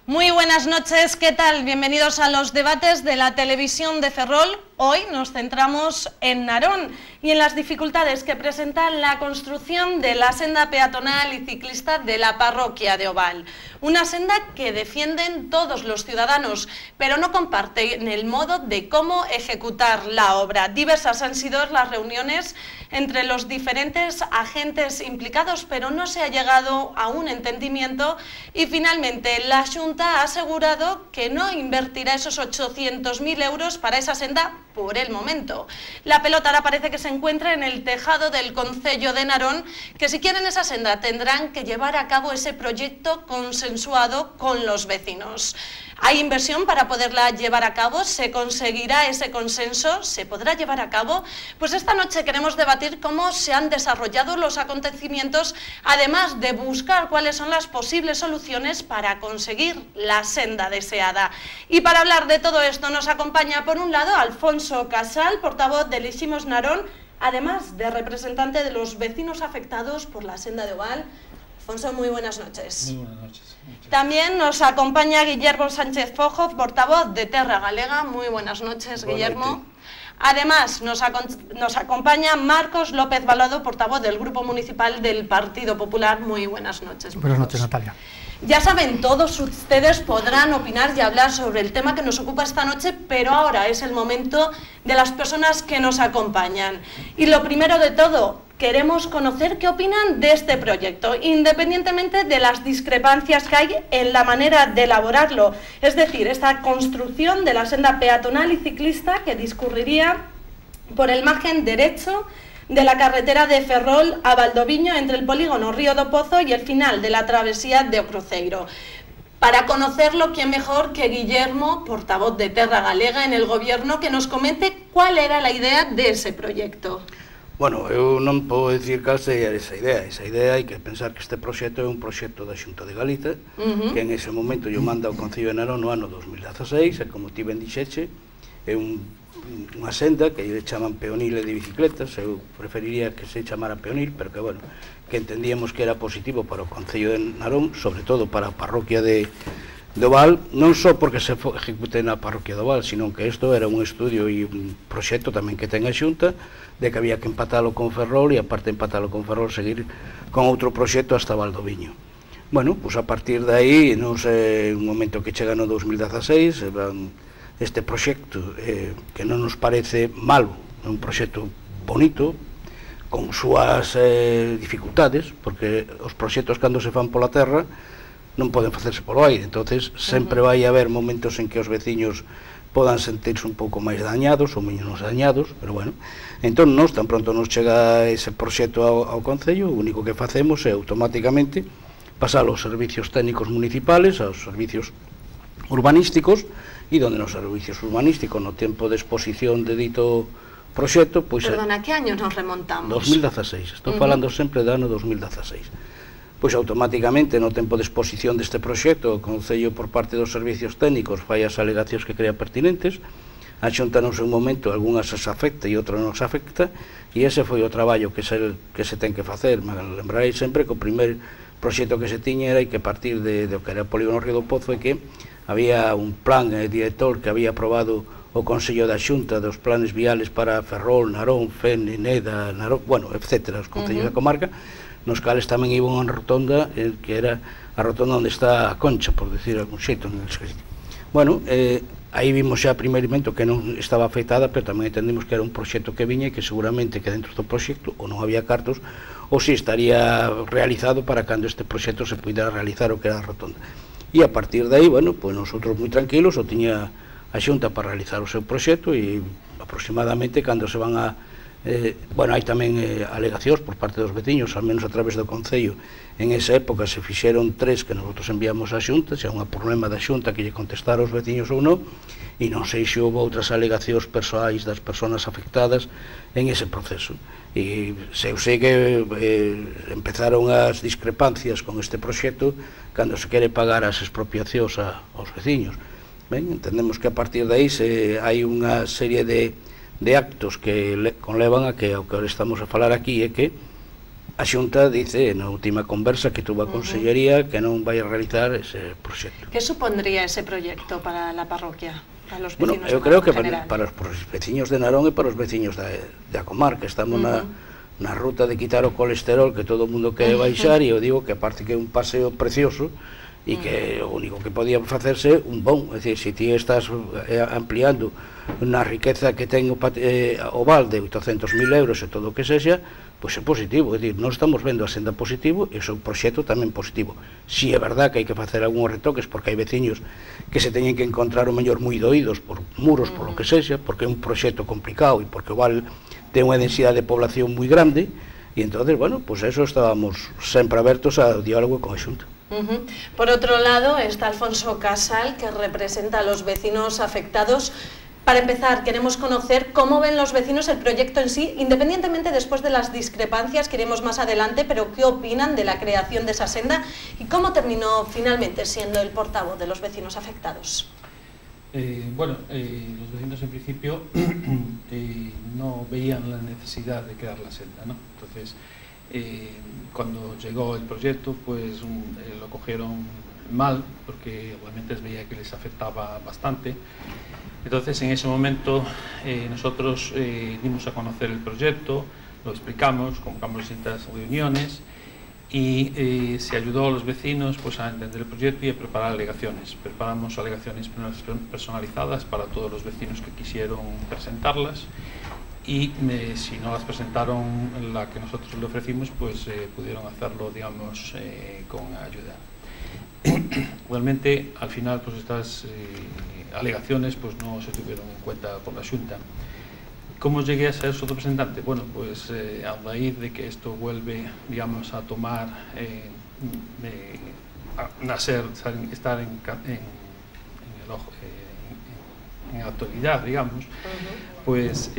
Muy buenas noches, ¿qué tal? Bienvenidos a los debates de la televisión de Ferrol. Hoy nos centramos en Narón y en las dificultades que presenta la construcción de la senda peatonal y ciclista de la parroquia de Oval. Una senda que defienden todos los ciudadanos, pero no comparten el modo de cómo ejecutar la obra. Diversas han sido las reuniones entre los diferentes agentes implicados, pero no se ha llegado a un entendimiento y finalmente la Xunta ha asegurado que no invertirá esos 800.000 euros para esa senda por el momento. La pelota ahora parece que se encuentra en el tejado del Concello de Narón, que si quieren esa senda tendrán que llevar a cabo ese proyecto consensuado con los vecinos. ¿Hay inversión para poderla llevar a cabo? ¿Se conseguirá ese consenso? ¿Se podrá llevar a cabo? Pues esta noche queremos debatir cómo se han desarrollado los acontecimientos, además de buscar cuáles son las posibles soluciones para conseguir la senda deseada. Y para hablar de todo esto nos acompaña, por un lado, Alfonso Casal, portavoz de Eliximos Narón, además de representante de los vecinos afectados por la senda de Oval. Alfonso, muy buenas noches. Muy buenas noches. También nos acompaña Guillermo Sánchez Fojo, portavoz de Terra Galega. Muy buenas noches, Guillermo. Además, nos acompaña Marcos López Balado, portavoz del Grupo Municipal del Partido Popular. Muy buenas noches. Buenas noches, Natalia. Ya saben, todos ustedes podrán opinar y hablar sobre el tema que nos ocupa esta noche, pero ahora es el momento de las personas que nos acompañan. Y lo primero de todo, queremos conocer qué opinan de este proyecto, independientemente de las discrepancias que hay en la manera de elaborarlo. Es decir, esta construcción de la senda peatonal y ciclista que discurriría por el margen derecho de la carretera de Ferrol a Valdoviño, entre el polígono Río do Pozo y el final de la travesía de O Cruceiro. Para conocerlo, ¿quién mejor que Guillermo, portavoz de Terra Galega en el Gobierno, que nos comente cuál era la idea de ese proyecto? Bueno, eu non podo dicir cal sería esa idea. Esa idea hai que pensar que este proxecto é un proxecto da Xunta de Galicia, que en ese momento yo manda o Concello de Narón no ano 2016, e como ti ben dixeche, é unha senda que lle chaman peonil de bicicletas. Eu preferiría que se chamara peonil, pero que, bueno, que entendíamos que era positivo para o Concello de Narón, sobre todo para a parroquia de Oval, non só porque se ejecute na parroquia de Oval, sino que isto era un estudio e un proxecto tamén que ten a Xunta, de que había que empatalo con Ferrol e, aparte de empatalo con Ferrol, seguir con outro proxecto hasta Valdoviño. Bueno, pois a partir de aí, non sei, un momento que chega no 2016, este proxecto que non nos parece malo, é un proxecto bonito, con súas dificultades, porque os proxectos cando se fan pola terra non poden facerse polo aire, entonces sempre vai haber momentos en que os veciños podan sentirse un pouco máis dañados ou menos dañados, pero bueno, entón nós, tan pronto nos chega ese proxecto ao Concello, o único que facemos é automáticamente pasar aos servicios técnicos municipales, aos servicios urbanísticos, e donde nos servicios urbanísticos, no tempo de exposición de dito proxecto, pois... Perdona, que año nos remontamos? 2016, estou falando sempre do ano 2016. Pois automáticamente, no tempo de exposición deste proxecto, o Concello, por parte dos servicios técnicos, fai as alegacións que crea pertinentes, a Xunta non un momento, algunhas se afecta e outras non se afecta, e ese foi o traballo que se ten que facer. Me lembrarei sempre que o primer proxecto que se tiña era que a partir de o que era o polígono Río do Pozo, e que había un plan director que había aprobado o Consello da Xunta dos planes viales para Ferrol, Narón, Fen, Neda, Narón, bueno, etc., os concellos da comarca, nos cales tamén iba unha rotonda, que era a rotonda onde está a Concha, por decir algún xeito. Bueno, aí vimos xa primeiramente que non estaba afectada, pero tamén entendimos que era un proxecto que viña e que seguramente que dentro do proxecto ou non había cartos, ou si estaría realizado para cando este proxecto se pudera realizar o que era a rotonda. E a partir de aí, bueno, pois nosotros moi tranquilos, o tiña a Xunta para realizar o seu proxecto, e aproximadamente cando se van a... bueno, hai tamén alegacións por parte dos veciños, al menos a través do Concello. En esa época se fixeron 3 que nosotros enviamos á Xunta, se é un problema da Xunta que lle contestar aos veciños ou non, e non sei se houve outras alegacións persoais das persoas afectadas en ese proceso. E eu sei que empezaron as discrepancias con este proxecto cando se quere pagar as expropiacións aos veciños. Ben, entendemos que a partir de aí hai unha serie de actos que conlevan a que o que estamos a falar aquí é que a Xunta dice na última conversa que tuvo a Consellería que non vai a realizar ese proxecto. Que supondría ese proxecto para la parroquia? Para los Bueno, vecinos eu creo que general. para os veciños de Narón e para os veciños da comarca. Estamos na ruta de quitar o colesterol que todo o mundo quere baixar, e eu digo que aparte que é un paseo precioso e que o único que podía facerse un bon, é dicir, se ti estás ampliando na riqueza que ten o val de 800.000 euros e todo o que sexa, pois é positivo, é dicir, non estamos vendo a senda positivo e o seu proxecto tamén positivo. Si é verdad que hai que facer algúns retoques porque hai veciños que se teñen que encontrar o mellor moi doídos por muros, por lo que sexa, porque é un proxecto complicado e porque o val ten unha densidade de población moi grande, e entonces, bueno, pues eso estábamos sempre abertos ao diálogo con a Xunta. Por otro lado está Alfonso Casal, que representa a los vecinos afectados. Para empezar, queremos conocer cómo ven los vecinos el proyecto en sí, independientemente después de las discrepancias que iremos más adelante, pero qué opinan de la creación de esa senda y cómo terminó finalmente siendo el portavoz de los vecinos afectados. Bueno, los vecinos en principio no veían la necesidad de crear la senda, ¿no? Entonces, cuando llegó el proyecto, pues lo cogieron mal, porque obviamente les veía que les afectaba bastante. Entonces, en ese momento, nosotros dimos a conocer el proyecto, lo explicamos, convocamos distintas reuniones y se ayudó a los vecinos pues, a entender el proyecto y a preparar alegaciones. Preparamos alegaciones personalizadas para todos los vecinos que quisieron presentarlas, y si no las presentaron la que nosotros le ofrecimos, pues pudieron hacerlo, digamos, con ayuda. Realmente, al final, pues estas alegaciones pues no se tuvieron en cuenta por la Xunta. ¿Cómo llegué a ser su representante? Bueno, pues a raíz de que esto vuelve, digamos, a tomar, estar en autoridad, digamos, pues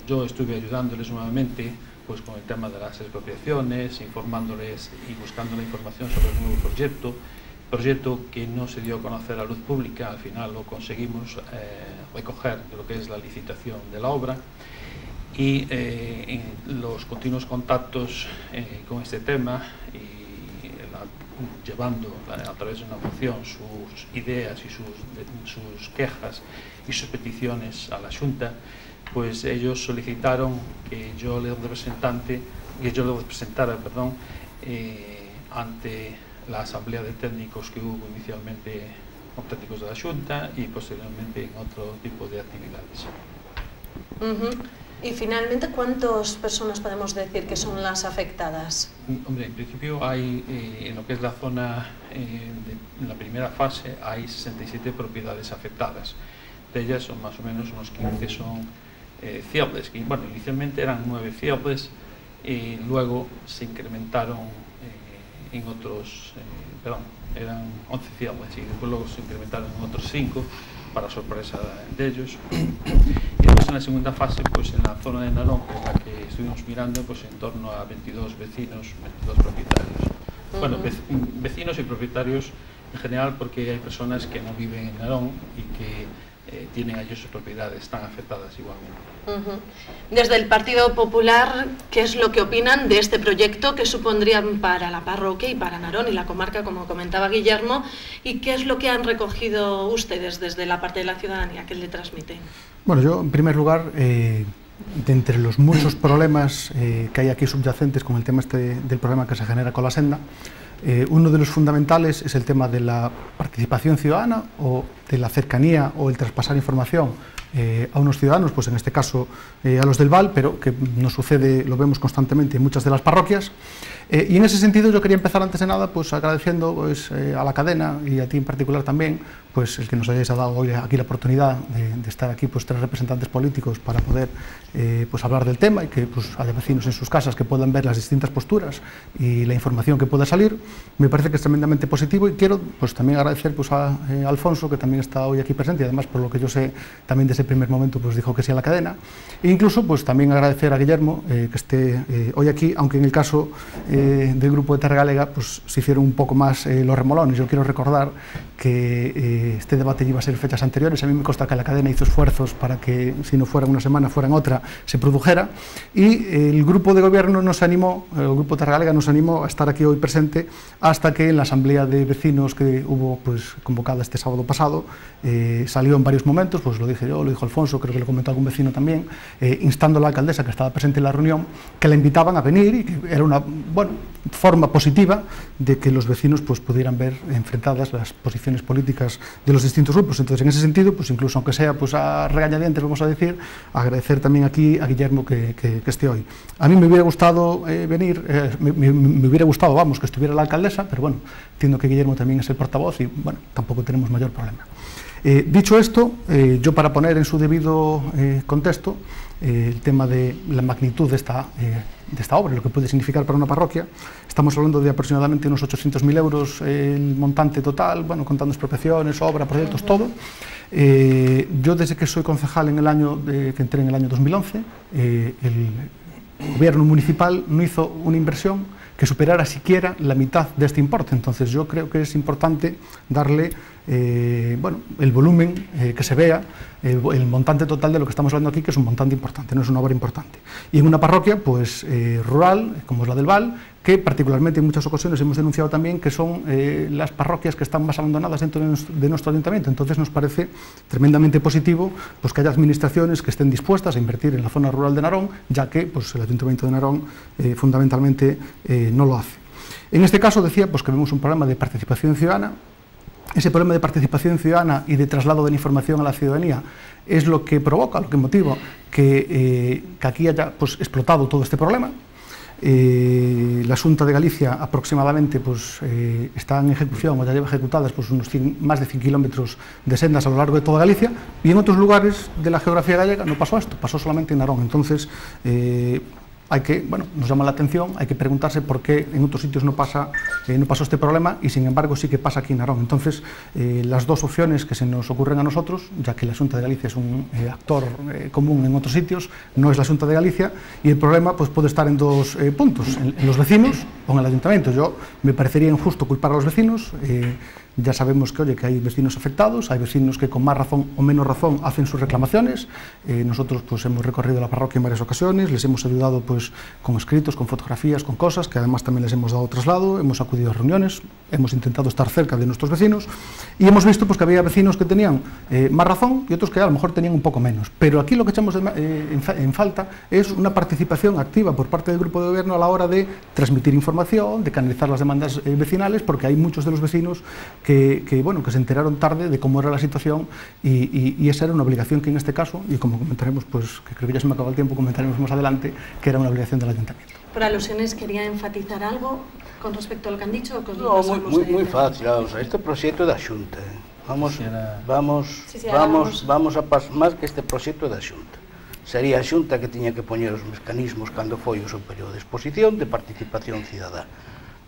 yo estuve ayudándoles nuevamente pues con el tema de las expropiaciones, informándoles y buscando la información sobre el nuevo proyecto que no se dio a conocer a luz pública. Al final lo conseguimos recoger de lo que es la licitación de la obra, y en los continuos contactos con este tema y llevando a través de una moción sus ideas y sus quejas y sus peticiones a la Xunta, pues ellos solicitaron que yo les representara ante la asamblea de técnicos que hubo inicialmente con técnicos de la Xunta y posteriormente en otro tipo de actividades. Y finalmente, ¿cuántas personas podemos decir que son las afectadas? Hombre, en principio hay, en lo que es la zona, en la primera fase, hay 67 propiedades afectadas. De ellas son más o menos unos 15 son fiables. Bueno, inicialmente eran 9 fiables y luego se incrementaron en otros, eran 11 fiables y después luego se incrementaron en otros 5 para sorpresa de ellos. Y después en la segunda fase, pues en la zona de Narón, en la que estuvimos mirando, pues en torno a 22 vecinos, 22 propietarios. Bueno, vecinos y propietarios en general, porque hay personas que no viven en Narón y que tienen allí sus propiedades, están afectadas igualmente. Desde el Partido Popular, ¿qué es lo que opinan de este proyecto que supondrían para la parroquia y para Narón y la comarca, como comentaba Guillermo? ¿Y qué es lo que han recogido ustedes desde la parte de la ciudadanía que le transmiten? Bueno, yo en primer lugar, de entre los muchos problemas que hay aquí subyacentes con el tema del problema que se genera con la senda, uno de los fundamentales es el tema de la participación ciudadana o de la cercanía o el traspasar información a unos ciudadanos, pues en este caso a los del Val, pero que nos sucede, lo vemos constantemente en muchas de las parroquias. Y en ese sentido yo quería empezar antes de nada pues agradeciendo pues, a la cadena y a ti en particular también pues el que nos hayáis dado hoy aquí la oportunidad de estar aquí pues 3 representantes políticos para poder pues hablar del tema y que pues haya vecinos en sus casas que puedan ver las distintas posturas y la información que pueda salir. Me parece que es tremendamente positivo y quiero pues también agradecer pues a Alfonso, que también está hoy aquí presente, y además por lo que yo sé también de ese primer momento pues dijo que sí a la cadena. E incluso pues también agradecer a Guillermo que esté hoy aquí, aunque en el caso del grupo de Terra Galega pues se hicieron un poco más los remolones. Yo quiero recordar que este debate iba a ser fechas anteriores. A mí me consta que la cadena hizo esfuerzos para que, si no fuera una semana, fuera en otra, se produjera, y el grupo de gobierno nos animó, el grupo Terra Galega nos animó a estar aquí hoy presente, hasta que en la asamblea de vecinos que hubo pues convocada este sábado pasado, salió en varios momentos, pues lo dije yo, lo dijo Alfonso, creo que lo comentó algún vecino también, instando a la alcaldesa, que estaba presente en la reunión, que la invitaban a venir, y que era una forma positiva de que los vecinos pues pudieran ver enfrentadas las posiciones políticas de los distintos grupos. Entonces, en ese sentido, pues incluso aunque sea pues a regañadientes, vamos a decir, agradecer también aquí a Guillermo que esté hoy. A mí me hubiera gustado venir, me hubiera gustado, vamos, que estuviera la alcaldesa, pero bueno, entiendo que Guillermo también es el portavoz y bueno, tampoco tenemos mayor problema. Dicho esto, yo para poner en su debido contexto el tema de la magnitud de esta obra, lo que puede significar para una parroquia, estamos hablando de aproximadamente unos 800.000 euros el montante total, bueno, contando expropiaciones, obra, proyectos, todo. Yo desde que soy concejal en el año que entré en el año 2011, el gobierno municipal no hizo una inversión que superara siquiera la mitad de este importe. Entonces yo creo que es importante darle el volumen, que se vea el montante total de lo que estamos hablando aquí, que es un montante importante, no es una obra importante. Y en una parroquia pues rural, como es la del Val, que particularmente en muchas ocasiones hemos denunciado también que son las parroquias que están más abandonadas dentro de nuestro ayuntamiento. Entonces nos parece tremendamente positivo pues que haya administraciones que estén dispuestas a invertir en la zona rural de Narón, ya que pues el ayuntamiento de Narón fundamentalmente no lo hace. En este caso decía pues que vemos un problema de participación ciudadana. Ese problema de participación ciudadana y de traslado de la información a la ciudadanía es lo que provoca, lo que motiva que aquí haya pues explotado todo este problema. La Xunta de Galicia aproximadamente pues, está en ejecución o ya lleva ejecutadas pues, más de 100 kilómetros de sendas a lo largo de toda Galicia, y en otros lugares de la geografía gallega no pasó esto, pasó solamente en Narón. Entonces hay que, nos llama la atención, hay que preguntarse por qué en otros sitios no pasó este problema y sin embargo sí que pasa aquí en Narón. Entonces las dos opciones que se nos ocurren a nosotros, ya que la Xunta de Galicia es un actor común en otros sitios, no es la Xunta de Galicia, y el problema pues puede estar en dos puntos, en los vecinos o en el ayuntamiento. Yo me parecería injusto culpar a los vecinos. Ya sabemos que hay vecinos afectados, hay vecinos que con más razón o menos razón hacen sus reclamaciones. Nosotros pues hemos recorrido la parroquia en varias ocasiones, les hemos ayudado pues con escritos, con fotografías, con cosas, que además también les hemos dado traslado, hemos acudido a reuniones, hemos intentado estar cerca de nuestros vecinos y hemos visto pues que había vecinos que tenían más razón y otros que a lo mejor tenían un poco menos. Pero aquí lo que echamos en falta es una participación activa por parte del grupo de gobierno a la hora de transmitir información, de canalizar las demandas vecinales, porque hay muchos de los vecinos que se enteraron tarde de cómo era la situación y esa era una obligación que en este caso, y como comentaremos, pues que creo que ya se me acaba el tiempo, comentaremos más adelante, que era una obligación del ayuntamiento. Por alusiones, ¿quería enfatizar algo con respecto a lo que han dicho? O con no, muy fácil, vamos, este proxecto da Xunta. Vamos a pasar máis que este proxecto da Xunta. Sería a Xunta que tiña que poñer os mecanismos cando foi o seu período de exposición de participación cidadá.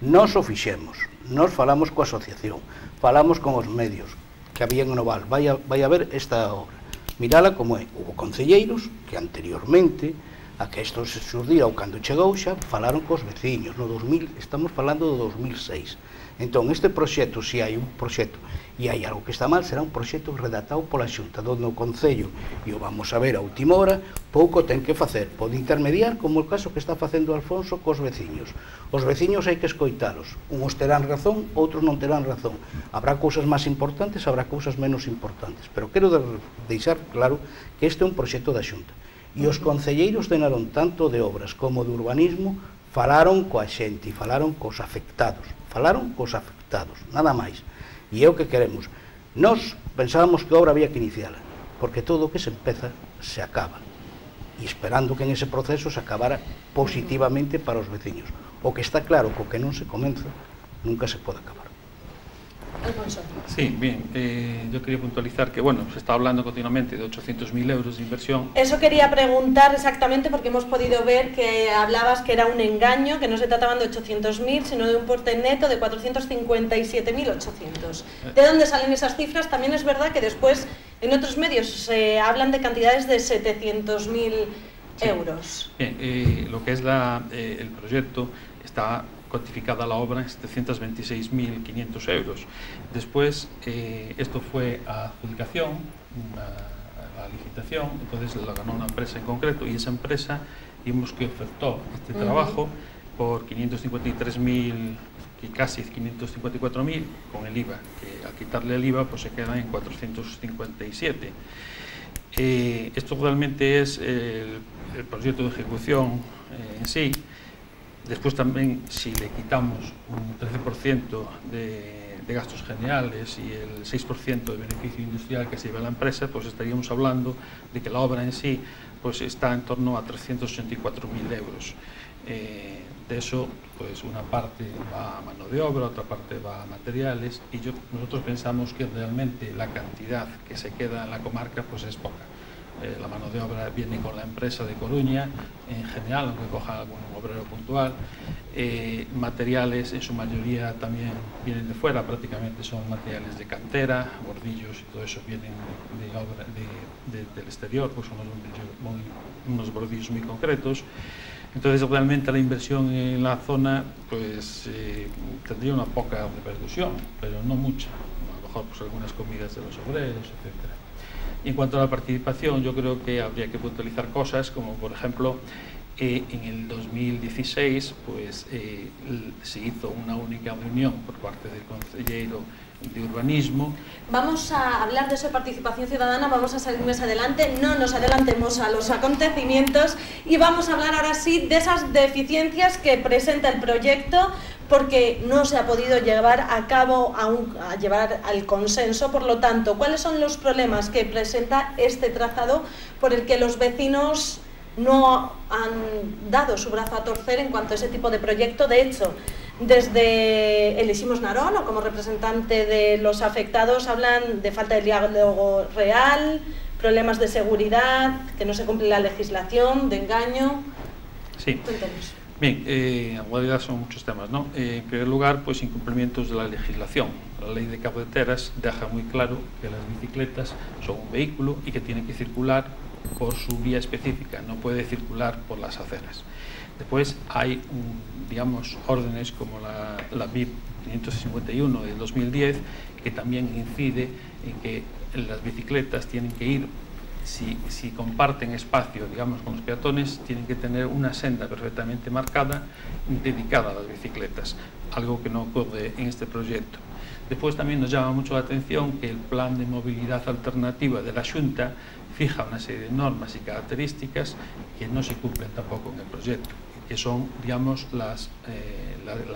Nós o fixemos, nós falamos coa asociación, falamos con os medios que habían no Val, vai a ver esta obra, mirala como é. Hubo concelleiros que anteriormente a que isto se xurdira ou cando chegou xa falaron cos veciños, no 2000, estamos falando do 2006. Entón, este proxecto, se hai un proxecto e hai algo que está mal, será un proxecto redactado pola Xunta, donde o Concello, e o vamos a ver a última hora, pouco ten que facer, pode intermediar, como o caso que está facendo Alfonso cos veciños. Os veciños hai que escoitalos, uns terán razón, outros non terán razón. Habrá cousas máis importantes, habrá cousas menos importantes, pero quero deixar claro que este é un proxecto da Xunta. E os concelleiros de Narón, tanto de obras como de urbanismo, falaron coa xente, falaron cos afectados, nada máis. E é o que queremos. Nós pensábamos que a obra había que iniciala, porque todo o que se empeza se acaba, e esperando que en ese proceso se acabara positivamente para os veciños. O que está claro, co que non se comeza, nunca se pode acabar. Alfonso. Sí, bien, yo quería puntualizar que, bueno, se está hablando continuamente de 800.000 euros de inversión. Eso quería preguntar exactamente, porque hemos podido ver que hablabas que era un engaño, que no se trataban de 800.000, sino de un importe neto de 457.800. ¿De dónde salen esas cifras? También es verdad que después En otros medios se hablan de cantidades de 700.000 euros. Bien, lo que es el proyecto está cuantificada la obra en 726.500 euros. Después, esto fue a adjudicación, a licitación, entonces lo ganó una empresa en concreto y esa empresa vimos que ofertó este trabajo por 553.000 y casi 554.000 con el IVA, que al quitarle el IVA pues se queda en 457. Esto realmente es el proyecto de ejecución en sí. Después también, si le quitamos un 13% de gastos generales y el 6% de beneficio industrial que se lleva a la empresa, pues estaríamos hablando de que la obra en sí pues está en torno a 384.000 euros. De eso, pues una parte va a mano de obra, otra parte va a materiales y nosotros pensamos que realmente la cantidad que se queda en la comarca pues es poca. La mano de obra viene con la empresa de Coruña, en general, aunque coja algún obrero puntual. Materiales, en su mayoría, también vienen de fuera, prácticamente son materiales de cantera, bordillos y todo eso vienen del exterior, pues son unos bordillos muy concretos. Entonces, realmente la inversión en la zona pues tendría una poca repercusión, pero no mucha. A lo mejor pues algunas comidas de los obreros, etcétera. Y en cuanto a la participación, yo creo que habría que puntualizar cosas como, por ejemplo, en el 2016 pues, se hizo una única reunión por parte del consejero de urbanismo. Vamos a hablar de esa participación ciudadana, vamos a salir más adelante, no nos adelantemos a los acontecimientos y vamos a hablar ahora sí de esas deficiencias que presenta el proyecto, porque no se ha podido llevar a cabo, a llevar al consenso. Por lo tanto, ¿cuáles son los problemas que presenta este trazado por el que los vecinos no han dado su brazo a torcer en cuanto a ese tipo de proyecto? De hecho, desde Elegimos Narón, o como representante de los afectados, hablan de falta de diálogo real, problemas de seguridad, que no se cumple la legislación, de engaño. Sí. Cuéntanos. Bien, en realidad son muchos temas, ¿no? En primer lugar, pues incumplimientos de la legislación. La ley de carreteras deja muy claro que las bicicletas son un vehículo y que tienen que circular por su vía específica, no puede circular por las aceras. Después hay, digamos, órdenes como la BIP 551 del 2010, que también incide en que las bicicletas tienen que ir, si comparten espacio, digamos, con los peatones, tienen que tener una senda perfectamente marcada, dedicada a las bicicletas, algo que no ocurre en este proyecto. Después también nos llama mucho la atención que el plan de movilidad alternativa de la Xunta fija una serie de normas y características que no se cumplen tampoco en el proyecto, que son, digamos, la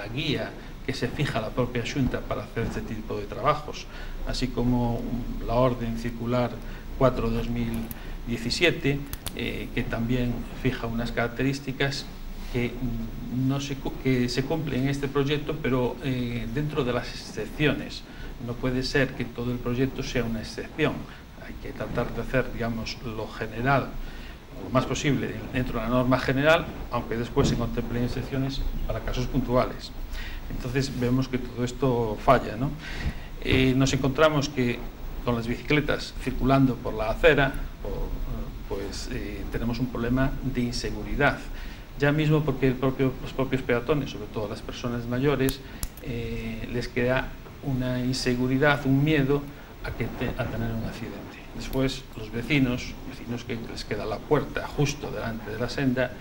guía que se fija la propia Xunta para hacer este tipo de trabajos, así como la orden circular 4/2017, que también fija unas características que se cumplen en este proyecto, pero dentro de las excepciones. No puede ser que todo el proyecto sea una excepción. Hay que tratar de hacer, digamos, lo general, lo más posible dentro de la norma general, aunque después se contemplen excepciones para casos puntuales. Entonces vemos que todo esto falla, ¿no? Nos encontramos que con las bicicletas circulando por la acera, pues tenemos un problema de inseguridad. Ya mismo porque los propios peatones, sobre todo las personas mayores, les queda una inseguridad, un miedo a tener un accidente. Después los vecinos que les queda la puerta justo delante de la senda,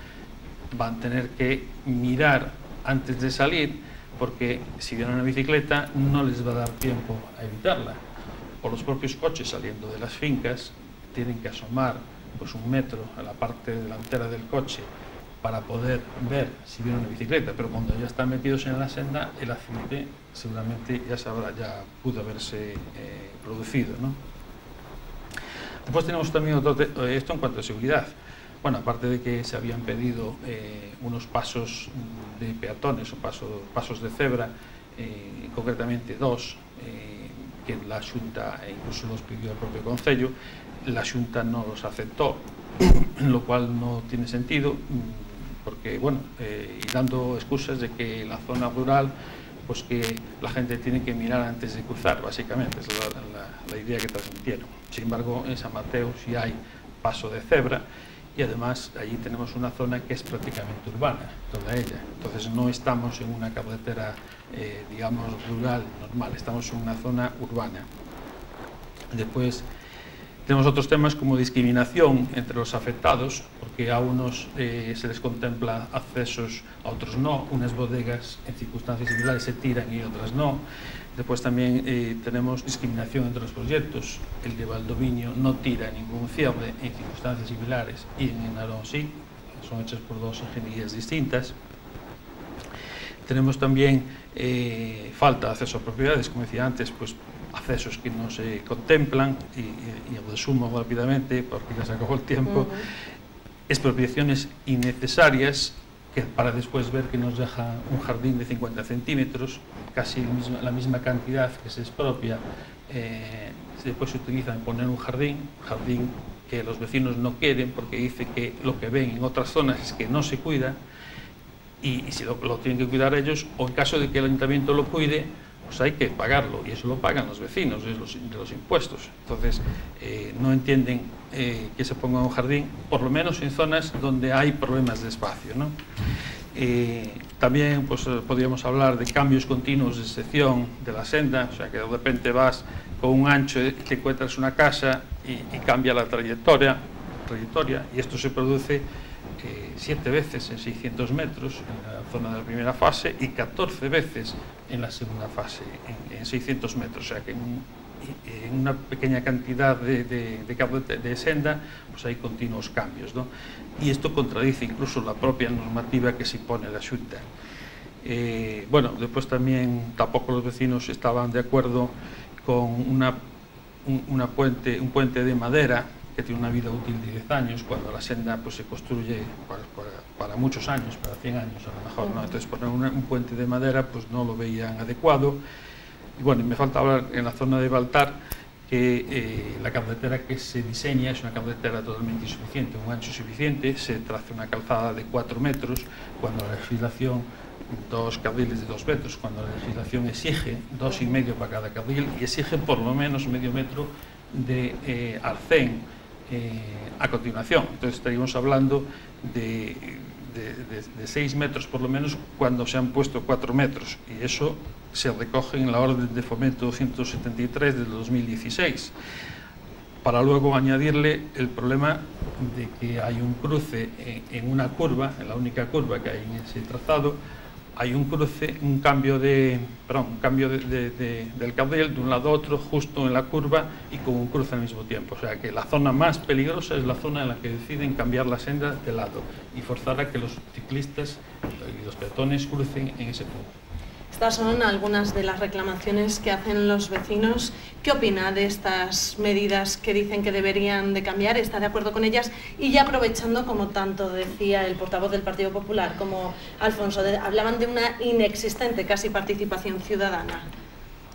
van a tener que mirar antes de salir, porque si vienen una bicicleta no les va a dar tiempo a evitarla. O los propios coches saliendo de las fincas tienen que asomar pues 1 metro a la parte delantera del coche para poder ver si viene una bicicleta, pero cuando ya están metidos en la senda, el accidente seguramente ya pudo haberse producido, ¿no? Después tenemos también esto en cuanto a seguridad. Bueno, aparte de que se habían pedido unos pasos de peatones o pasos de cebra, concretamente 2, que la Xunta incluso los pidió el propio Concello, la Xunta no los aceptó, lo cual no tiene sentido, porque, bueno, y dando excusas de que en la zona rural pues que la gente tiene que mirar antes de cruzar, básicamente, es la idea que transmitieron. Sin embargo, en San Mateo sí hay paso de cebra y además allí tenemos una zona que es prácticamente urbana, toda ella. Entonces no estamos en una carretera, digamos, rural normal, estamos en una zona urbana. Después tenemos otros temas como discriminación entre los afectados, porque a unos se les contempla accesos, a otros no. Unas bodegas en circunstancias similares se tiran y otras no. Después también tenemos discriminación entre los proyectos. El de Valdoviño no tira ningún cierre en circunstancias similares y en Narón sí, son hechas por dos ingenierías distintas. Tenemos también falta de acceso a propiedades, como decía antes, pues accesos que no se contemplan y resumo rápidamente porque ya se acabó el tiempo. Expropiaciones innecesarias que para después ver que nos deja un jardín de 50 centímetros, casi la misma cantidad que se expropia, después se utiliza en poner un jardín que los vecinos no quieren porque dice que lo que ven en otras zonas es que no se cuida y si lo tienen que cuidar ellos, o en caso de que el ayuntamiento lo cuide, pues hay que pagarlo, y eso lo pagan los vecinos de los impuestos. Entonces no entienden que se ponga un jardín, por lo menos en zonas donde hay problemas de espacio, ¿no? También pues, podríamos hablar de cambios continuos de sección de la senda, o sea que de repente vas con un ancho y te encuentras una casa y cambia la trayectoria, y esto se produce 7 veces en 600 metros en la zona de la primera fase y 14 veces en la segunda fase en 600 metros, o sea que en una pequeña cantidad de senda pues hay continuos cambios, ¿no? Y esto contradice incluso la propia normativa que se impone la Xunta. Bueno, después también tampoco los vecinos estaban de acuerdo con un puente de madera que tiene una vida útil de 10 años, cuando la senda pues, se construye para muchos años, para 100 años a lo mejor, ¿no? Entonces poner un puente de madera pues no lo veían adecuado. Y bueno, me falta hablar en la zona de Baltar que la carretera que se diseña es una carretera totalmente insuficiente, un ancho suficiente, se traza una calzada de 4 metros, cuando la legislación 2 carriles de 2 metros, cuando la legislación exige 2,5 para cada carril y exige por lo menos medio metro de arcén a continuación. Entonces estaríamos hablando de 6 metros por lo menos cuando se han puesto 4 metros y eso se recoge en la orden de fomento 273 del 2016, para luego añadirle el problema de que hay un cruce en una curva, en la única curva que hay en ese trazado, hay un cruce, un cambio del carril de un lado a otro justo en la curva y con un cruce al mismo tiempo. O sea que la zona más peligrosa es la zona en la que deciden cambiar la senda de lado y forzar a que los ciclistas y los peatones crucen en ese punto. Estas son algunas de las reclamaciones que hacen los vecinos. ¿Qué opina de estas medidas que dicen que deberían de cambiar? ¿Está de acuerdo con ellas? Y ya aprovechando, como tanto decía el portavoz del Partido Popular como Alfonso, hablaban de una inexistente casi participación ciudadana.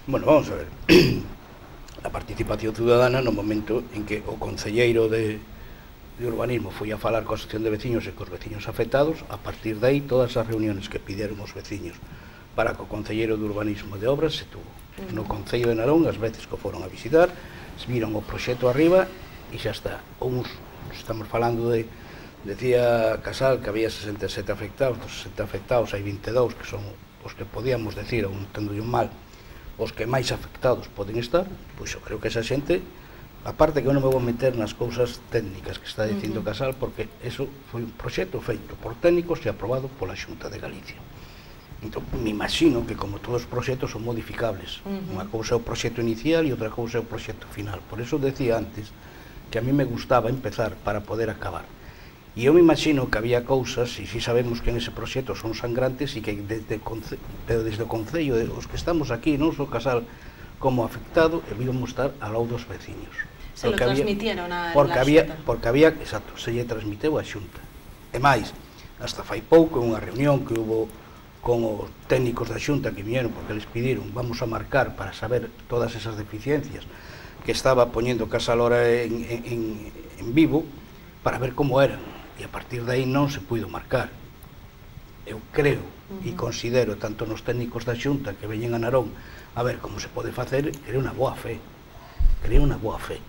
Bueno, vamos a ver. A participación ciudadana no momento en que o concelleiro de urbanismo foi a falar coa asociación de veciños e cos veciños afectados, a partir de aí todas as reuniones que pidieron os veciños para que o concelleiro de urbanismo de obras se tuvo. No Concello de Narón, as veces que foron a visitar, viron o proxecto arriba e xa está. Uns, estamos falando de, decía Casal que había 67 afectados, dos 60 afectados, hai 22 que son os que podíamos decir, ou entendo un mal, os que máis afectados poden estar, pois eu creo que esa xente, aparte que eu non me vou meter nas cousas técnicas que está dicindo Casal, porque eso foi un proxecto feito por técnicos e aprobado pola Xunta de Galicia. Entón, me imagino que como todos os proxectos son modificables, unha cousa é o proxecto inicial e outra cousa é o proxecto final. Por eso decía antes que a mí me gustaba empezar para poder acabar. E eu me imagino que había cousas, e si sabemos que en ese proxecto son sangrantes, e que desde o Concello, os que estamos aquí, non só Casal como afectado, íbamos estar ao lado dos veciños. Se lo transmitieron a la Xunta. Porque había, exacto, se lle transmiteu a Xunta. E máis, hasta fai pouco, unha reunión que hubo con os técnicos da Xunta que viñeron porque les pidieron, vamos a marcar para saber todas esas deficiencias que estaba poñendo Casal ahora en vivo para ver como eran, e a partir de aí non se puido marcar. Eu creo e considero, tanto nos técnicos da Xunta que veñen a Narón a ver como se pode facer, creo unha boa fe.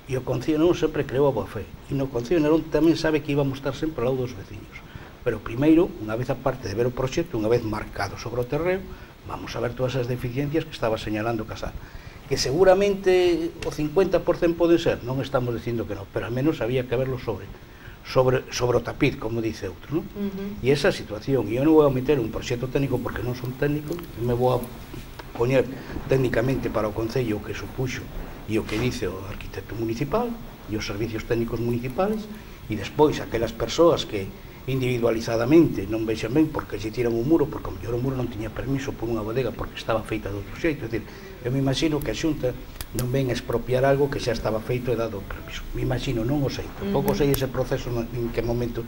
E o Concello non sempre creou a boa fe. E no Concello de Narón tamén sabe que íbamos estar sempre ao lado dos veciños. Pero primeiro, unha vez aparte de ver o proxecto, unha vez marcado sobre o terreo, vamos a ver todas as deficiencias que estaba señalando Casal. Que seguramente o 50% pode ser, non estamos dicindo que non, pero al menos había que verlo sobre o tapiz, como dice outro, non? E esa situación, e eu non vou a meter un proxecto técnico porque non son técnico, me vou a poñer técnicamente para o Concello o que supuxo e o que dice o arquitecto municipal e os servicios técnicos municipales, e despois aquelas persoas que individualizadamente non vexan ben porque se tiran un muro, porque o mellor o muro non tiña permiso por unha bodega porque estaba feita de outro xeito. É dicir, eu me imagino que a Xunta non ven a expropiar algo que xa estaba feito e dado o permiso. Me imagino, non o sei, tampouco sei ese proceso en que momento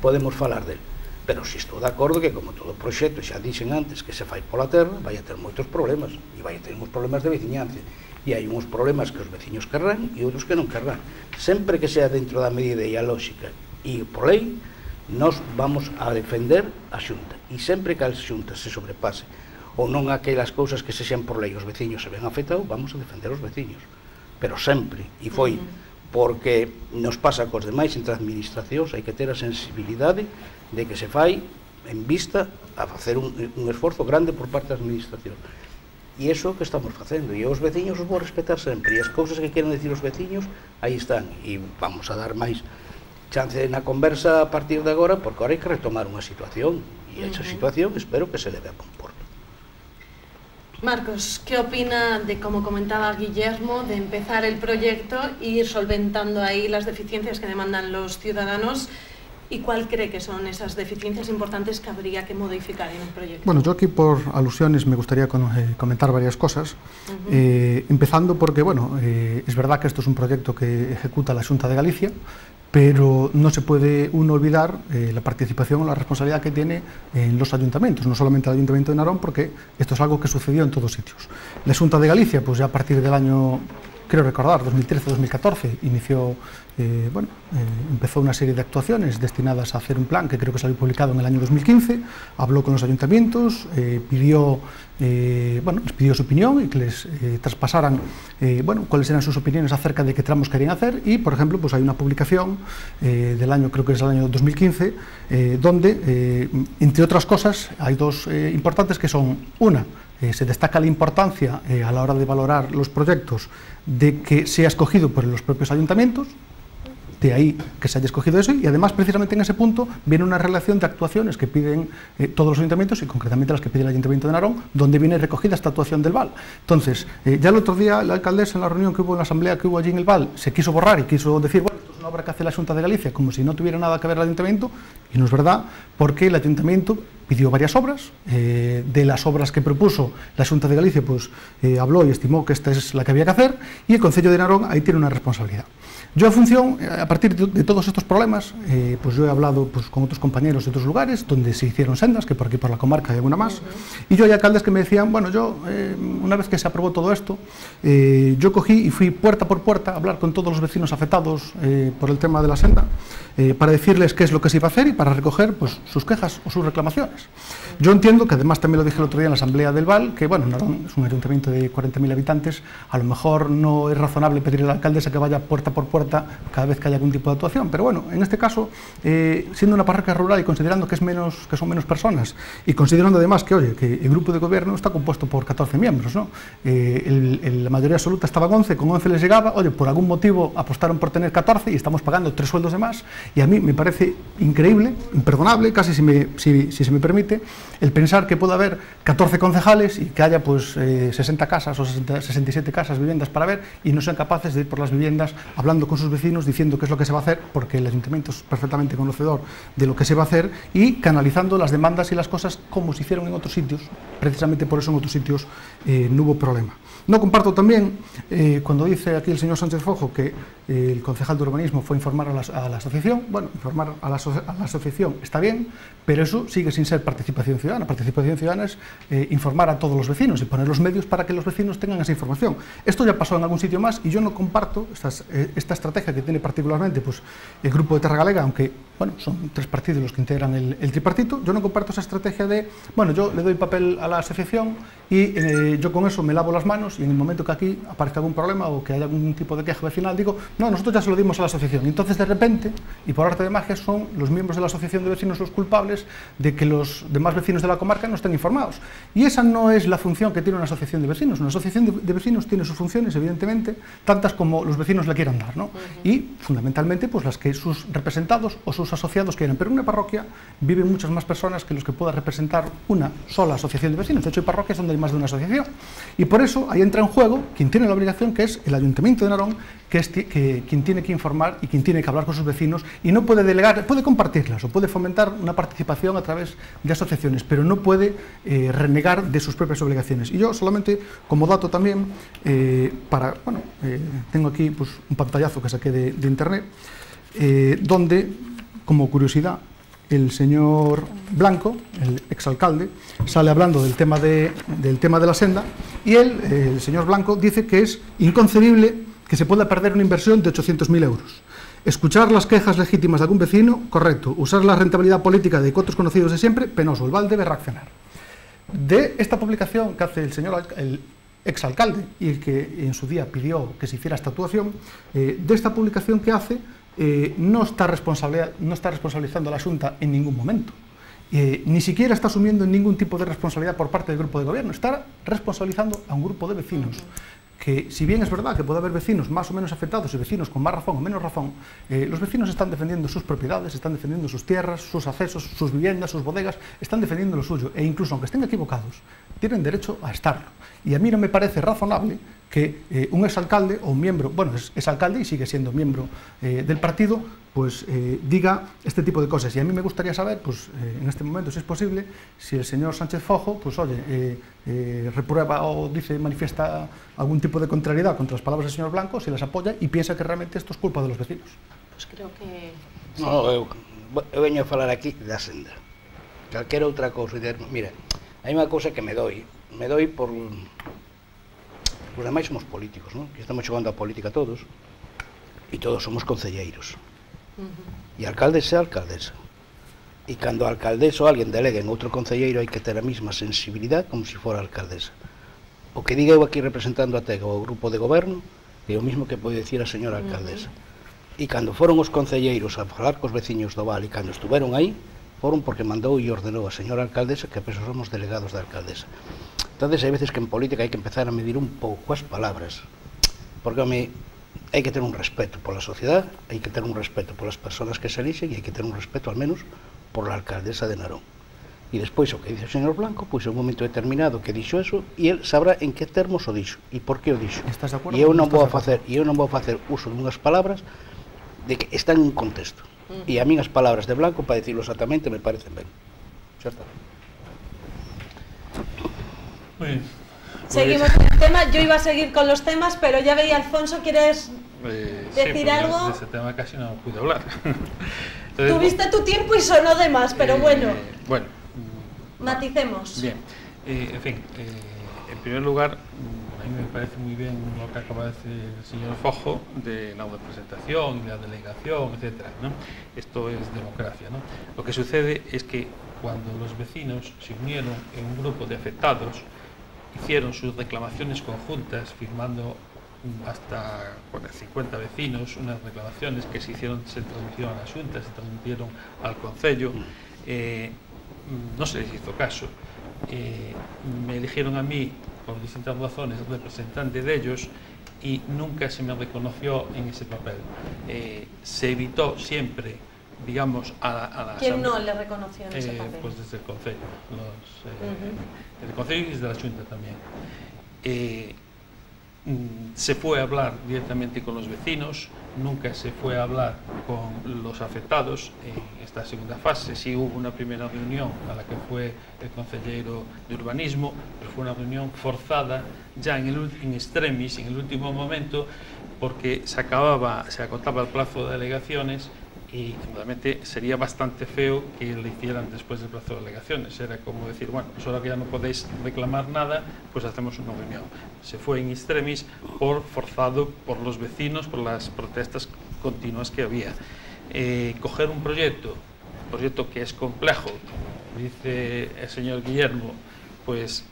podemos falar del. Pero si estou de acordo que, como todo proxecto, xa dixen antes, que se fai pola terra, vai a ter moitos problemas, e vai a ter uns problemas de veciñanza, e hai uns problemas que os veciños querrán e outros que non querrán. Sempre que sea dentro da medida e a lógica e por lei, nós vamos a defender a Xunta, e sempre que a Xunta se sobrepase ou non aquelas cousas que se xen por lei os veciños se ven afectados, vamos a defender os veciños, pero sempre, e foi porque nos pasa cos demais entre administracións, hai que ter a sensibilidade de que se fai en vista a facer un esforzo grande por parte das administracións, e iso que estamos facendo, e os veciños os vou respetar sempre, e as cousas que queren decir os veciños aí están, e vamos a dar máis chance na conversa a partir de agora, porque agora hai que retomar unha situación, e esa situación espero que se leve a buen porto. Marcos, ¿qué opina de, como comentaba Guillermo, de empezar el proyecto e ir solventando ahí las deficiencias que demandan los ciudadanos? ¿Y cuál cree que son esas deficiencias importantes que habría que modificar en el proyecto? Bueno, yo aquí por alusiones me gustaría comentar varias cosas, empezando porque, bueno, es verdad que esto es un proyecto que ejecuta la Xunta de Galicia, pero no se puede uno olvidar la participación o la responsabilidad que tiene en los ayuntamientos, no solamente el Ayuntamiento de Narón, porque esto es algo que sucedió en todos sitios. La Xunta de Galicia, pues ya a partir del año, creo recordar, 2013-2014, inició, empezó una serie de actuaciones destinadas a hacer un plan que creo que salió publicado en el año 2015, habló con los ayuntamientos, les pidió su opinión y que les traspasaran cuáles eran sus opiniones acerca de qué tramos querían hacer, y por ejemplo pues hay una publicación del año, creo que es el año 2015, donde entre otras cosas hay dos importantes que son, una, se destaca la importancia a la hora de valorar los proyectos de que sea escogido por los propios ayuntamientos, de ahí que se haya escogido eso, y además precisamente en ese punto viene una relación de actuaciones que piden todos los ayuntamientos y concretamente las que pide el Ayuntamiento de Narón, donde viene recogida esta actuación del VAL. Entonces, ya el otro día la alcaldesa en la reunión que hubo en la asamblea que hubo allí en el VAL se quiso borrar y quiso decir, bueno, esto es una obra que hace la Xunta de Galicia, como si no tuviera nada que ver el Ayuntamiento, y no es verdad, porque el Ayuntamiento pidió varias obras, de las obras que propuso la Xunta de Galicia, pues habló y estimó que esta es la que había que hacer, y el Concello de Narón ahí tiene una responsabilidad. Yo, a partir de todos estos problemas, pues yo he hablado con otros compañeros de otros lugares donde se hicieron sendas, que por aquí por la comarca hay alguna más, y yo hay alcaldes que me decían, bueno, yo, una vez que se aprobó todo esto, yo cogí y fui puerta por puerta a hablar con todos los vecinos afectados por el tema de la senda, para decirles qué es lo que se iba a hacer y para recoger pues, sus quejas o sus reclamaciones. Yo entiendo, que además también lo dije el otro día en la asamblea del VAL, que bueno, Narón es un ayuntamiento de 40.000 habitantes, a lo mejor no es razonable pedirle a la alcaldesa que vaya puerta por puerta cada vez que haya algún tipo de actuación, pero bueno, en este caso, siendo una parroquia rural y considerando que son menos personas, y considerando además que, oye, que el grupo de gobierno está compuesto por 14 miembros, ¿no? La mayoría absoluta estaba en 11, con 11 les llegaba, oye, por algún motivo apostaron por tener 14 y estamos pagando 3 sueldos de más, y a mí me parece increíble, imperdonable, casi si se me permite, el pensar que pueda haber 14 concejales y que haya pues 60 casas o 67 casas, viviendas para ver, y no sean capaces de ir por las viviendas hablando con sus vecinos, diciendo qué es lo que se va a hacer, porque el ayuntamiento es perfectamente conocedor de lo que se va a hacer, y canalizando las demandas y las cosas como se hicieron en otros sitios. Precisamente por eso en otros sitios no hubo problema. No comparto también cuando dice aquí el señor Sánchez Fojo que el concejal de urbanismo fue a informar a la asociación. Bueno, informar a la asociación está bien, pero eso sigue sin ser participación ciudadana. Participación ciudadana es informar a todos los vecinos y poner los medios para que los vecinos tengan esa información. Esto ya pasó en algún sitio más y yo no comparto esta estrategia que tiene particularmente pues, el grupo de Terra Galega, aunque bueno, son 3 partidos los que integran el tripartito. Yo no comparto esa estrategia de, bueno, yo le doy papel a la asociación y yo con eso me lavo las manos y en el momento que aquí aparezca algún problema o que haya algún tipo de queja vecinal, digo, no, nosotros ya se lo dimos a la asociación. Y entonces, de repente, y por arte de magia, son los miembros de la asociación de vecinos los culpables de que los demás vecinos de la comarca no estén informados. Y esa no es la función que tiene una asociación de vecinos. Una asociación de vecinos tiene sus funciones, evidentemente, tantas como los vecinos le quieran dar, ¿no? Y, fundamentalmente, pues las que sus representados o sus asociados quieran. Pero en una parroquia viven muchas más personas que los que pueda representar una sola asociación de vecinos. De hecho, hay parroquias donde hay más de una asociación. Y por eso, ahí entra en juego quien tiene la obligación, que es el Ayuntamiento de Narón, que es quien tiene que informar y quien tiene que hablar con sus vecinos, y no puede delegar, puede compartirlas o puede fomentar una participación a través de asociaciones, pero no puede renegar de sus propias obligaciones. Y yo solamente, como dato también, tengo aquí pues, un pantallazo que saqué de internet, donde, como curiosidad, el señor Blanco, el exalcalde, sale hablando del tema de la senda, y el señor Blanco dice que es inconcebible que se pueda perder una inversión de 800.000 euros. Escuchar las quejas legítimas de algún vecino, correcto. Usar la rentabilidad política de otros conocidos de siempre, penoso. El VAL debe reaccionar. De esta publicación que hace el exalcalde y el que en su día pidió que se hiciera esta actuación, de esta publicación que hace, no está responsabilizando a la Xunta en ningún momento. Ni siquiera está asumiendo ningún tipo de responsabilidad por parte del grupo de gobierno. Está responsabilizando a un grupo de vecinos que, si bien es verdad que puede haber vecinos más o menos afectados y vecinos con más razón o menos razón, los vecinos están defendiendo sus propiedades, están defendiendo sus tierras, sus accesos, sus viviendas, sus bodegas, están defendiendo lo suyo, e incluso aunque estén equivocados, tienen derecho a estarlo. Y a mí no me parece razonable que un exalcalde o un miembro, bueno, es alcalde y sigue siendo miembro del partido, pues diga este tipo de cosas. Y a mí me gustaría saber, pues en este momento, si es posible, si el señor Sánchez Fojo, pues oye, reprueba o manifiesta algún tipo de contrariedad contra las palabras del señor Blanco, si las apoya y piensa que realmente esto es culpa de los vecinos. Pues creo que... No, eu veño a falar aquí da senda. Calquera outra cousa. Mira, hai unha cousa que me doi por... Os demais somos políticos, non? Que estamos xogando a política todos, e todos somos concelleiros. E alcaldes é alcaldesa. E cando a alcaldesa ou alguén delega en outro concelleiro hai que ter a mesma sensibilidade como se fora alcaldesa. O que diga eu aquí representando a TEG ou o grupo de goberno é o mismo que pode dicir a señora alcaldesa. E cando foron os concelleiros a falar cos veciños do Val e cando estuveron aí, foron porque mandou e ordenou a señora alcaldesa que a peso somos delegados da alcaldesa. Entonces, hai veces que en política hai que empezar a medir un pouco as palabras, porque hai que ter un respeto pola sociedade, hai que ter un respeto polas persoas que se elixen e hai que ter un respeto, al menos, por la alcaldesa de Narón. E despois, o que dice o señor Blanco, pois é un momento determinado que dixo eso, e el sabrá en que termos o dixo, e por que o dixo. E eu non vou facer uso dunhas palabras de que están en un contexto. E a min as palabras de Blanco, para dicirlo exactamente, me parecen ben. Certo? Muy bien. Seguimos con el tema. Yo iba a seguir con los temas, pero ya veía, Alfonso, ¿quieres decir algo? De ese tema casi no pude hablar. Entonces, tuviste tu tiempo y sonó de más, pero bueno. Bueno. Maticemos. Bien. En fin, en primer lugar, a mí me parece muy bien lo que acaba de decir el señor Fojo de la representación y la delegación, etcétera, ¿no? Esto es democracia, ¿no? Lo que sucede es que cuando los vecinos se unieron en un grupo de afectados, hicieron sus reclamaciones conjuntas, firmando hasta 50 vecinos, unas reclamaciones que se transmitieron a la Xunta, se transmitieron al Concello, no se les hizo caso. Me eligieron a mí, por distintas razones, representante de ellos, y nunca se me reconoció en ese papel. Se evitó siempre, digamos, a la ¿Quién no le reconoció en ese papel? Pues desde el Concello, desde el Concello y desde la Xunta también. Se fue a hablar directamente con los vecinos, nunca se fue a hablar con los afectados en esta segunda fase. Sí hubo una primera reunión a la que fue el concejero de urbanismo, pero fue una reunión forzada ya en extremis, en el último momento, porque se acotaba el plazo de alegaciones y realmente sería bastante feo que lo hicieran después del plazo de alegaciones. Era como decir, bueno, pues ahora que ya no podéis reclamar nada, pues hacemos una reunión. Se fue in extremis forzado por los vecinos, por las protestas continuas que había. Coger un proyecto que es complejo, como dice el señor Guillermo, pues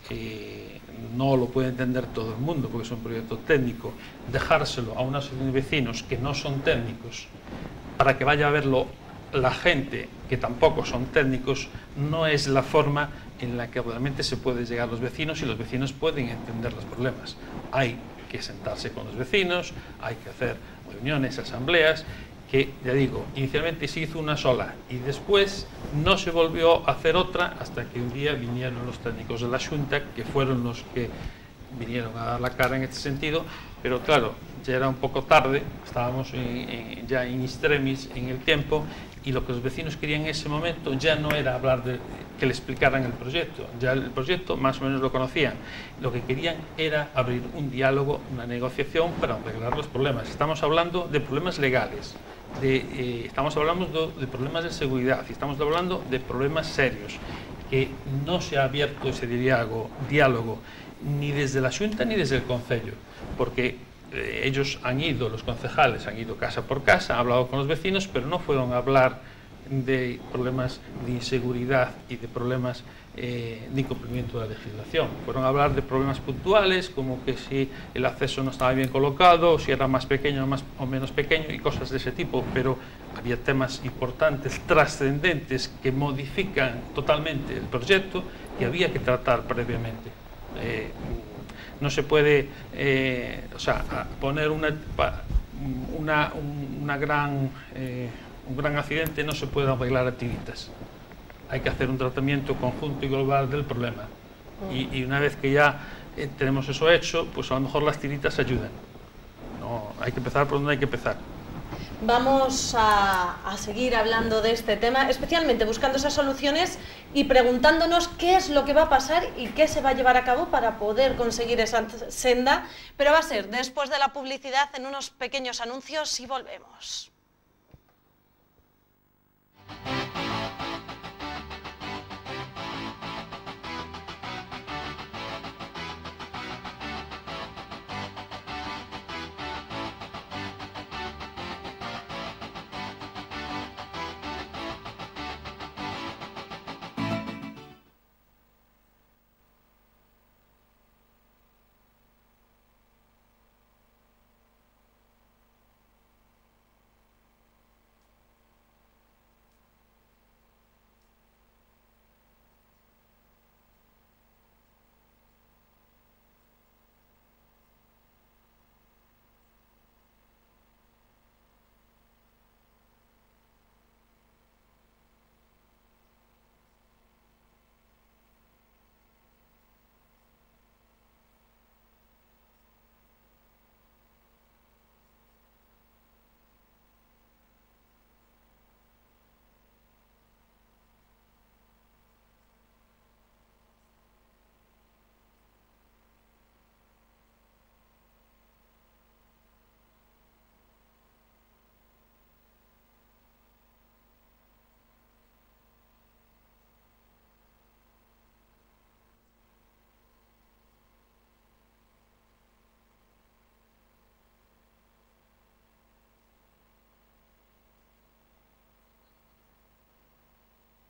no lo puede entender todo el mundo porque es un proyecto técnico, dejárselo a una asociación de vecinos que no son técnicos para que vaya a verlo la gente que tampoco son técnicos, no es la forma en la que realmente se puede llegar a los vecinos y los vecinos pueden entender los problemas. Hay que sentarse con los vecinos, hay que hacer reuniones, asambleas, que, ya digo, inicialmente se hizo una sola y después no se volvió a hacer otra hasta que un día vinieron los técnicos de la Xunta, que fueron los que vinieron a dar la cara en este sentido, pero claro, ya era un poco tarde, estábamos ya in extremis en el tiempo y lo que los vecinos querían en ese momento ya no era hablar de que le explicaran el proyecto, ya el proyecto más o menos lo conocían, lo que querían era abrir un diálogo, una negociación para arreglar los problemas. Estamos hablando de problemas legales, estamos hablando de problemas de seguridad, estamos hablando de problemas serios, que no se ha abierto ese diálogo ni desde la Xunta ni desde el Concello, porque ellos han ido, los concejales han ido casa por casa, han hablado con los vecinos, pero no fueron a hablar de problemas de inseguridad y de problemas de incumplimiento de la legislación. Fueron a hablar de problemas puntuales, como que si el acceso no estaba bien colocado, si era más pequeño o menos pequeño y cosas de ese tipo, pero había temas importantes, trascendentes, que modifican totalmente el proyecto que había que tratar previamente. No se puede poner un gran accidente, no se puede arreglar a tiritas. Hay que hacer un tratamiento conjunto y global del problema. Y una vez que ya tenemos eso hecho, pues a lo mejor las tiritas ayudan. No, hay que empezar por donde hay que empezar. Vamos a seguir hablando de este tema, especialmente buscando esas soluciones y preguntándonos qué es lo que va a pasar y qué se va a llevar a cabo para poder conseguir esa senda, pero va a ser después de la publicidad en unos pequeños anuncios y volvemos.